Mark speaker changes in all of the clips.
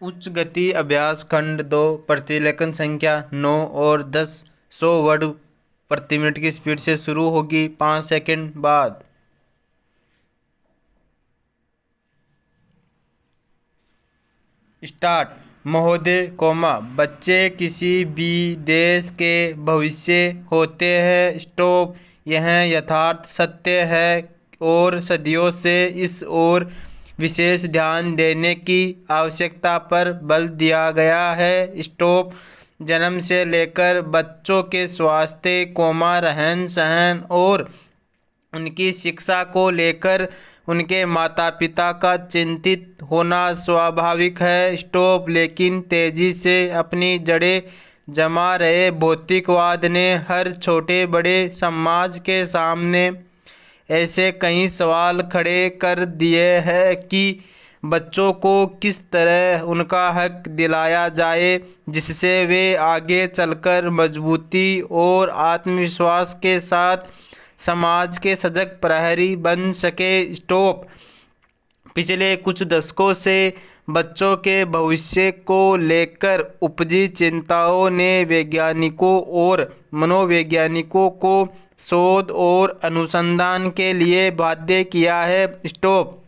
Speaker 1: उच्च गति अभ्यास खंड 2 प्रतिलेखन संख्या 9 और 10 100 वर्ड प्रति मिनट की स्पीड से शुरू होगी। 5 सेकंड बाद स्टार्ट। महोदय बच्चे किसी भी देश के भविष्य होते हैं। स्टॉप। यह यथार्थ सत्य है और सदियों से इस ओर विशेष ध्यान देने की आवश्यकता पर बल दिया गया है। स्टॉप। जन्म से लेकर बच्चों के स्वास्थ्य, रहन सहन और उनकी शिक्षा को लेकर उनके माता पिता का चिंतित होना स्वाभाविक है। स्टॉप। लेकिन तेजी से अपनी जड़ें जमा रहे भौतिकवाद ने हर छोटे बड़े समाज के सामने ऐसे कई सवाल खड़े कर दिए हैं कि बच्चों को किस तरह उनका हक दिलाया जाए जिससे वे आगे चलकर मजबूती और आत्मविश्वास के साथ समाज के सजग प्रहरी बन सके। स्टॉप। पिछले कुछ दशकों से बच्चों के भविष्य को लेकर उपजी चिंताओं ने वैज्ञानिकों और मनोवैज्ञानिकों को शोध और अनुसंधान के लिए बाध्य किया है। स्टॉप।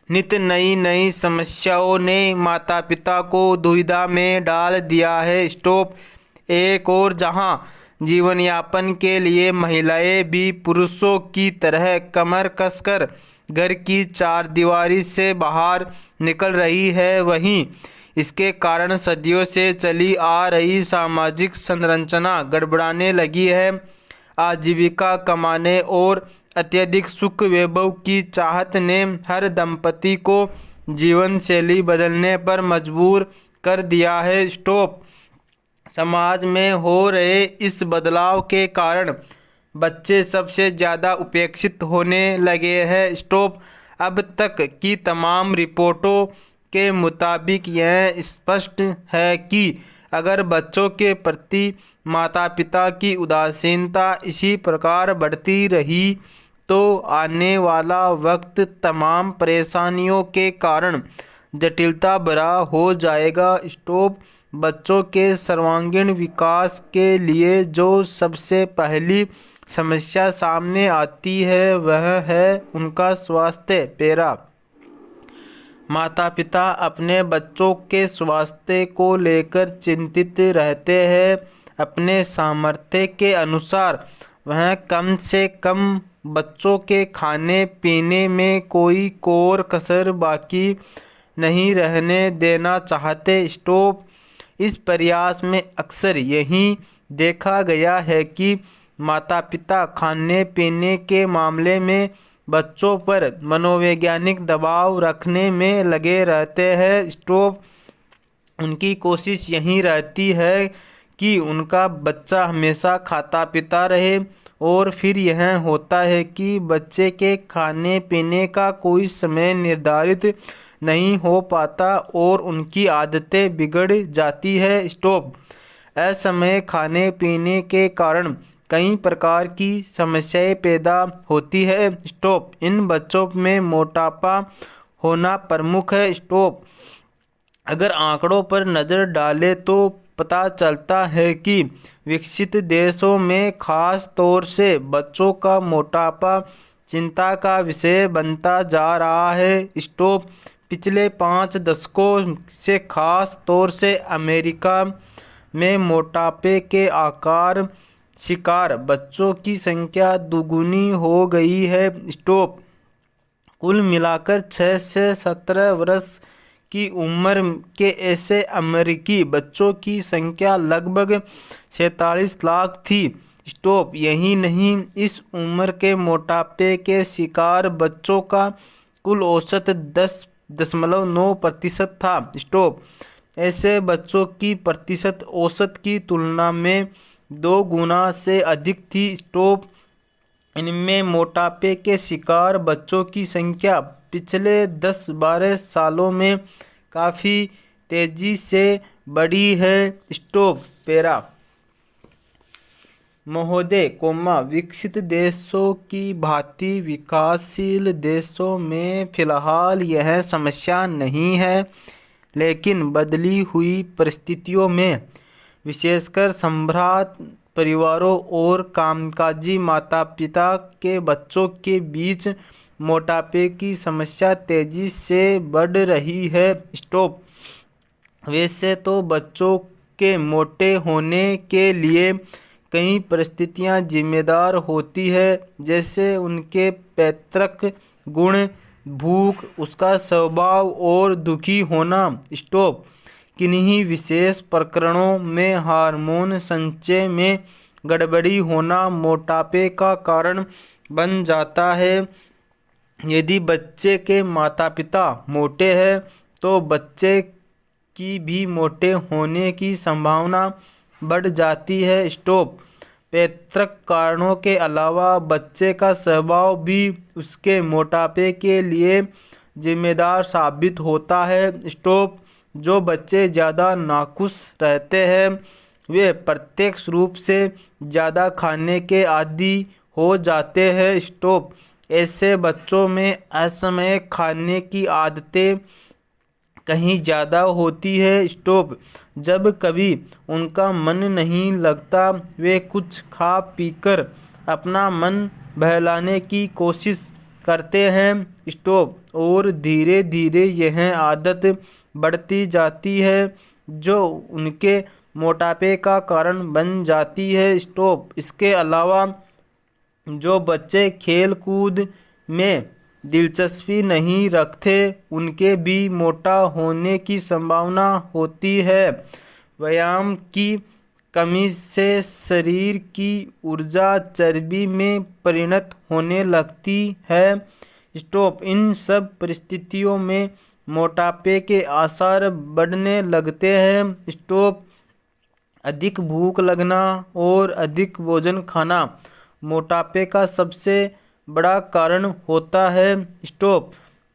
Speaker 1: नित नई नई समस्याओं ने माता पिता को दुविधा में डाल दिया है। स्टॉप। एक और जहां जीवन यापन के लिए महिलाएं भी पुरुषों की तरह कमर कसकर घर की चार दीवारी से बाहर निकल रही है, वहीं इसके कारण सदियों से चली आ रही सामाजिक संरचना गड़बड़ाने लगी है। आजीविका कमाने और अत्यधिक सुख वैभव की चाहत ने हर दंपति को जीवन शैली बदलने पर मजबूर कर दिया है। स्टॉप। समाज में हो रहे इस बदलाव के कारण बच्चे सबसे ज़्यादा उपेक्षित होने लगे हैं। स्टॉप। अब तक की तमाम रिपोर्टों के मुताबिक यह स्पष्ट है कि अगर बच्चों के प्रति माता पिता की उदासीनता इसी प्रकार बढ़ती रही तो आने वाला वक्त तमाम परेशानियों के कारण जटिलता भरा हो जाएगा। स्टॉप। बच्चों के सर्वांगीण विकास के लिए जो सबसे पहली समस्या सामने आती है वह है उनका स्वास्थ्य। पैरा। माता पिता अपने बच्चों के स्वास्थ्य को लेकर चिंतित रहते हैं। अपने सामर्थ्य के अनुसार वह कम से कम बच्चों के खाने पीने में कोई कोर कसर बाकी नहीं रहने देना चाहते। स्टॉप। इस प्रयास में अक्सर यही देखा गया है कि माता पिता खाने पीने के मामले में बच्चों पर मनोवैज्ञानिक दबाव रखने में लगे रहते हैं। स्टॉप। उनकी कोशिश यही रहती है कि उनका बच्चा हमेशा खाता पीता रहे और फिर यह होता है कि बच्चे के खाने पीने का कोई समय निर्धारित नहीं हो पाता और उनकी आदतें बिगड़ जाती है। स्टॉप। असमय खाने पीने के कारण कई प्रकार की समस्याएं पैदा होती है। स्टॉप। इन बच्चों में मोटापा होना प्रमुख है। स्टॉप। अगर आंकड़ों पर नज़र डालें तो पता चलता है कि विकसित देशों में खास तौर से बच्चों का मोटापा चिंता का विषय बनता जा रहा है। स्टॉप। पिछले 5 दशकों से खास तौर से अमेरिका में मोटापे के आकार शिकार बच्चों की संख्या दुगुनी हो गई है। स्टॉप। कुल मिलाकर 6 से 17 वर्ष की उम्र के ऐसे अमेरिकी बच्चों की संख्या लगभग 47 लाख थी। स्टॉप। यही नहीं, इस उम्र के मोटापे के शिकार बच्चों का कुल औसत 10.9% था। स्टॉप। ऐसे बच्चों की प्रतिशत औसत की तुलना में 2 गुना से अधिक थी। स्टॉप। इनमें मोटापे के शिकार बच्चों की संख्या पिछले 10-12 सालों में काफ़ी तेज़ी से बढ़ी है। स्टॉप। पैरा। महोदय विकसित देशों की भांति विकासशील देशों में फिलहाल यह समस्या नहीं है, लेकिन बदली हुई परिस्थितियों में, विशेषकर संभ्रांत परिवारों और कामकाजी माता पिता के बच्चों के बीच मोटापे की समस्या तेजी से बढ़ रही है। स्टॉप। वैसे तो बच्चों के मोटे होने के लिए कई परिस्थितियां जिम्मेदार होती है, जैसे उनके पैतृक गुण, भूख, उसका स्वभाव और दुखी होना। स्टॉप। किन्हीं विशेष प्रकरणों में हार्मोन संचय में गड़बड़ी होना मोटापे का कारण बन जाता है। यदि बच्चे के माता पिता मोटे हैं तो बच्चे की भी मोटे होने की संभावना बढ़ जाती है। स्टॉप। पैतृक कारणों के अलावा बच्चे का स्वभाव भी उसके मोटापे के लिए जिम्मेदार साबित होता है। स्टॉप। जो बच्चे ज़्यादा नाखुश रहते हैं वे प्रत्यक्ष रूप से ज़्यादा खाने के आदी हो जाते हैं। स्टॉप। ऐसे बच्चों में असमय खाने की आदतें कहीं ज़्यादा होती है। स्टॉप। जब कभी उनका मन नहीं लगता वे कुछ खा पीकर अपना मन बहलाने की कोशिश करते हैं। स्टॉप। और धीरे धीरे यह आदत बढ़ती जाती है जो उनके मोटापे का कारण बन जाती है। स्टॉप। इसके अलावा जो बच्चे खेल कूद में दिलचस्पी नहीं रखते उनके भी मोटा होने की संभावना होती है। व्यायाम की कमी से शरीर की ऊर्जा चर्बी में परिणत होने लगती है। स्टॉप। इन सब परिस्थितियों में मोटापे के आसार बढ़ने लगते हैं। स्टॉप। अधिक भूख लगना और अधिक भोजन खाना मोटापे का सबसे बड़ा कारण होता है। स्टॉप।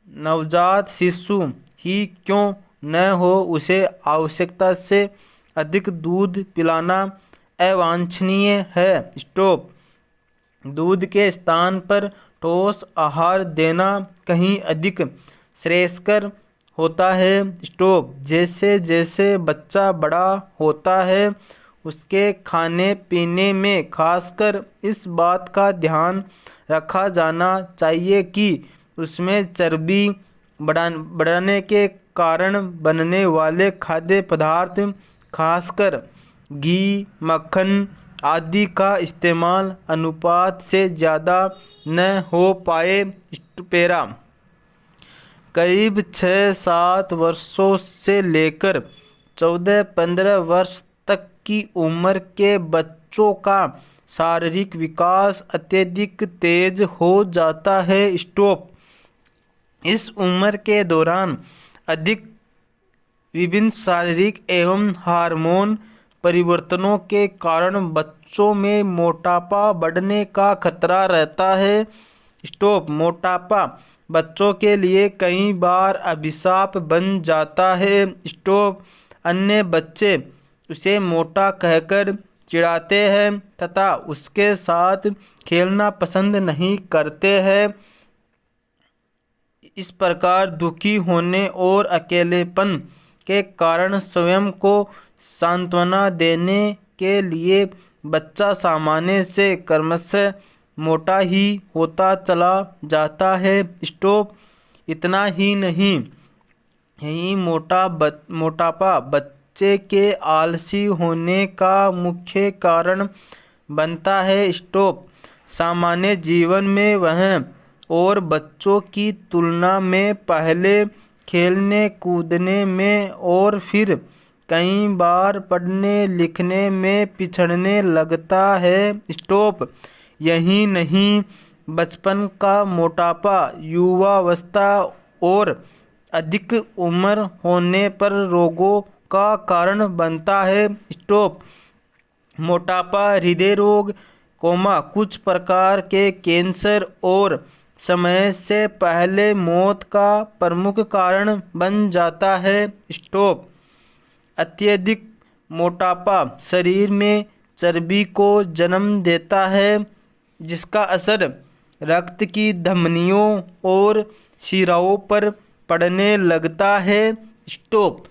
Speaker 1: नवजात शिशु ही क्यों न हो उसे आवश्यकता से अधिक दूध पिलाना अवांछनीय है। स्टॉप। दूध के स्थान पर ठोस आहार देना कहीं अधिक श्रेयस्कर होता है। स्टॉप। जैसे जैसे बच्चा बड़ा होता है उसके खाने पीने में खासकर इस बात का ध्यान रखा जाना चाहिए कि उसमें चर्बी बढ़ाने के कारण बनने वाले खाद्य पदार्थ खासकर घी, मक्खन आदि का इस्तेमाल अनुपात से ज़्यादा न हो पाए। पैरा। करीब 6-7 वर्षों से लेकर 14-15 वर्ष तक की उम्र के बच्चों का शारीरिक विकास अत्यधिक तेज हो जाता है। स्टॉप। इस उम्र के दौरान अधिक विभिन्न शारीरिक एवं हार्मोन परिवर्तनों के कारण बच्चों में मोटापा बढ़ने का खतरा रहता है। स्टॉप। मोटापा बच्चों के लिए कई बार अभिशाप बन जाता है। स्टॉप। अन्य बच्चे उसे मोटा कहकर चिढ़ाते हैं तथा उसके साथ खेलना पसंद नहीं करते हैं। इस प्रकार दुखी होने और अकेलेपन के कारण स्वयं को सांत्वना देने के लिए बच्चा सामान्य से क्रमशः मोटा ही होता चला जाता है। स्टॉप। इतना ही नहीं, यही मोटापा बच्चे के आलसी होने का मुख्य कारण बनता है। स्टॉप। सामान्य जीवन में वह और बच्चों की तुलना में पहले खेलने कूदने में और फिर कई बार पढ़ने लिखने में पिछड़ने लगता है। स्टॉप। यही नहीं, बचपन का मोटापा युवावस्था और अधिक उम्र होने पर रोगों का कारण बनता है। स्टॉप। मोटापा हृदय रोग, कुछ प्रकार के कैंसर और समय से पहले मौत का प्रमुख कारण बन जाता है। स्टॉप। अत्यधिक मोटापा शरीर में चर्बी को जन्म देता है जिसका असर रक्त की धमनियों और शिराओं पर पड़ने लगता है। स्टॉप।